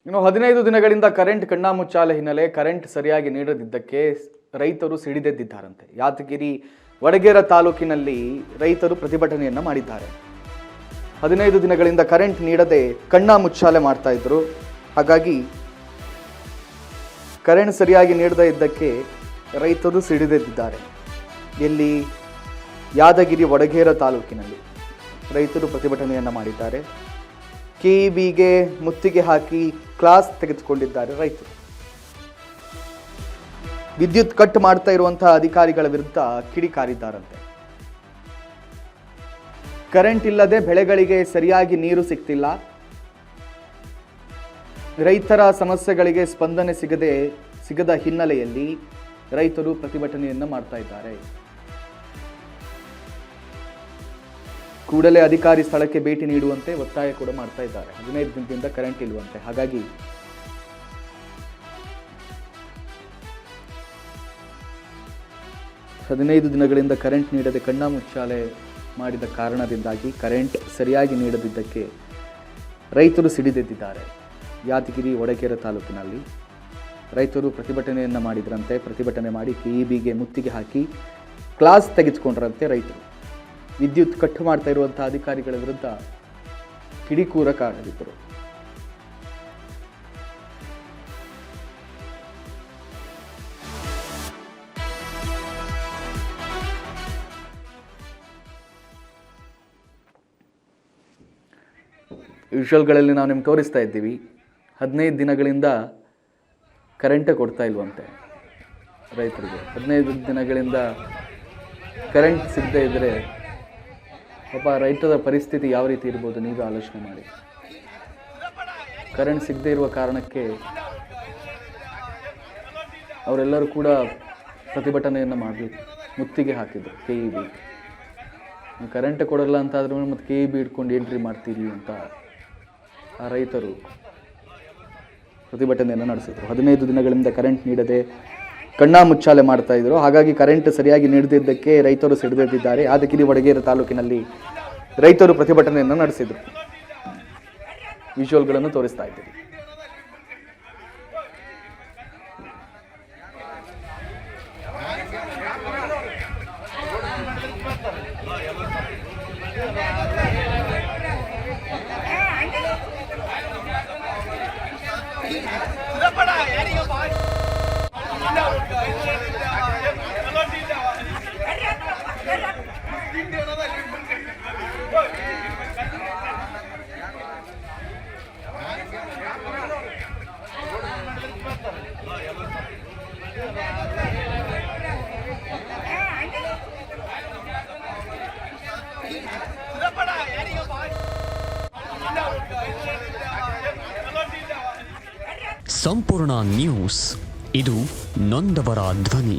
ಇನ್ನು 15 ದಿನಗಳಿಂದ ಕರೆಂಟ್ ಕಣ್ಣಾಮುಚ್ಚಾಲೆ ಹಿನ್ನೆಲೆ ಕರೆಂಟ್ ಸರಿಯಾಗಿ ನೀಡದಿದ್ದಕ್ಕೆ ರೈತರು ಸಿಡಿದೆದ್ದಿದ್ದಾರಂತೆ. ಯಾದಗಿರಿ ವಡಗೇರ ತಾಲೂಕಿನಲ್ಲಿ ರೈತರು ಪ್ರತಿಭಟನೆಯನ್ನ ಮಾಡಿದ್ದಾರೆ. 15 ದಿನಗಳಿಂದ ಕರೆಂಟ್ ನೀಡದೆ ಕಣ್ಣಾಮುಚ್ಚಾಲೆ ಮಾಡ್ತಾ ಇದ್ರು. ಹಾಗಾಗಿ ಕರೆಂಟ್ ಸರಿಯಾಗಿ ನೀಡದೇ ಇದ್ದಕ್ಕೆ ರೈತರು ಸಿಡಿದೆದ್ದಿದ್ದಾರೆ. ಎಲ್ಲಿ ಯಾದಗಿರಿ ವಡಗೇರ ತಾಲೂಕಿನಲ್ಲಿ ರೈತರು ಪ್ರತಿಭಟನೆಯನ್ನ ಮಾಡಿದ್ದಾರೆ. ಕೆಇಬಿಗೆ ಮುತ್ತಿಗೆ ಹಾಕಿ ಕ್ಲಾಸ್ ತೆಗೆದುಕೊಂಡಿದ್ದಾರೆ ರೈತರು. ವಿದ್ಯುತ್ ಕಟ್ ಮಾಡ್ತಾ ಇರುವಂತಹ ಅಧಿಕಾರಿಗಳ ವಿರುದ್ಧ ಕಿಡಿಕಾರಿದ್ದಾರಂತೆ. ಕರೆಂಟ್ ಇಲ್ಲದೆ ಬೆಳೆಗಳಿಗೆ ಸರಿಯಾಗಿ ನೀರು ಸಿಗ್ತಿಲ್ಲ. ರೈತರ ಸಮಸ್ಯೆಗಳಿಗೆ ಸ್ಪಂದನೆ ಸಿಗದ ಹಿನ್ನೆಲೆಯಲ್ಲಿ ರೈತರು ಪ್ರತಿಭಟನೆಯನ್ನ ಮಾಡ್ತಾ ಇದ್ದಾರೆ. ಕೂಡಲೇ ಅಧಿಕಾರಿ ಸ್ಥಳಕ್ಕೆ ಭೇಟಿ ನೀಡುವಂತೆ ಒತ್ತಾಯ ಕೂಡ ಮಾಡ್ತಾ ಇದ್ದಾರೆ. 15 ದಿನದಿಂದ ಕರೆಂಟ್ ಇಲ್ವಂತೆ. ಹಾಗಾಗಿ ಹದಿನೈದು ದಿನಗಳಿಂದ ಕರೆಂಟ್ ನೀಡದೆ ಕಣ್ಣಾಮುಚ್ಚಾಲೆ ಮಾಡಿದ ಕಾರಣದಿಂದಾಗಿ ಕರೆಂಟ್ ಸರಿಯಾಗಿ ನೀಡದಿದ್ದಕ್ಕೆ ರೈತರು ಸಿಡಿದೆದ್ದಿದ್ದಾರೆ. ಯಾದಗಿರಿ ವಡಗೇರ ತಾಲೂಕಿನಲ್ಲಿ ರೈತರು ಪ್ರತಿಭಟನೆಯನ್ನು ಮಾಡಿದ್ರಂತೆ. ಪ್ರತಿಭಟನೆ ಮಾಡಿ ಕೆಇಬಿಗೆ ಮುತ್ತಿಗೆ ಹಾಕಿ ಕ್ಲಾಸ್ ತೆಗೆದುಕೊಂಡ್ರಂತೆ ರೈತರು. ವಿದ್ಯುತ್ ಕಟ್ ಮಾಡ್ತಾ ಇರುವಂತಹ ಅಧಿಕಾರಿಗಳ ವಿರುದ್ಧ ಕಿಡಿಕಾರಿದ್ದರು. ವಿಷುವಲ್ಗಳಲ್ಲಿ ನಾವು ನಿಮ್ಗೆ ತೋರಿಸ್ತಾ ಇದ್ದೀವಿ. 15 ದಿನಗಳಿಂದ ಕರೆಂಟೇ ಕೊಡ್ತಾ ಇಲ್ವಂತೆ ರೈತರಿಗೆ. 15 ದಿನಗಳಿಂದ ಕರೆಂಟ್ ಸಿಗದೇ ಇದ್ದರೆ ಪಾಪ ರೈತರ ಪರಿಸ್ಥಿತಿ ಯಾವ ರೀತಿ ಇರ್ಬೋದು ನೀವೇ ಆಲೋಚನೆ ಮಾಡಿ. ಕರೆಂಟ್ ಸಿಗದೇ ಇರುವ ಕಾರಣಕ್ಕೆ ಅವರೆಲ್ಲರೂ ಕೂಡ ಪ್ರತಿಭಟನೆಯನ್ನು ಮಾಡಲಿಕ್ಕೆ ಮುತ್ತಿಗೆ ಹಾಕಿದ್ರು ಕೆಇಬಿ. ಕರೆಂಟ್ ಕೊಡಲ್ಲ ಅಂತಾದ್ರೂ ಮತ್ತು ಕೆಇಬಿ ಇಟ್ಕೊಂಡು ಎಂಟ್ರಿ ಮಾಡ್ತೀರಿ ಅಂತ ಆ ರೈತರು ಪ್ರತಿಭಟನೆಯನ್ನು ನಡೆಸಿದರು. 15 ದಿನಗಳಿಂದ ಕರೆಂಟ್ ನೀಡದೆ ಕಣ್ಣಾಮುಚ್ಚಾಲೆ ಮಾಡ್ತಾ ಇದ್ರು. ಹಾಗಾಗಿ ಕರೆಂಟ್ ಸರಿಯಾಗಿ ನೀಡದಿದ್ದಕ್ಕೆ ರೈತರು ಸಿಡಿದೆದ್ದಿದ್ದಾರೆ. ಯಾದಗಿರಿ ವಡಗೇರ ತಾಲೂಕಿನಲ್ಲಿ ರೈತರು ಪ್ರತಿಭಟನೆಯನ್ನು ನಡೆಸಿದರು. ವಿಜುವಲ್ಗಳನ್ನು ತೋರಿಸ್ತಾ ಇದ್ದೀವಿ. ಸಂಪೂರ್ಣ ನ್ಯೂಸ್, ಇದು ನೊಂದವರ ಧ್ವನಿ.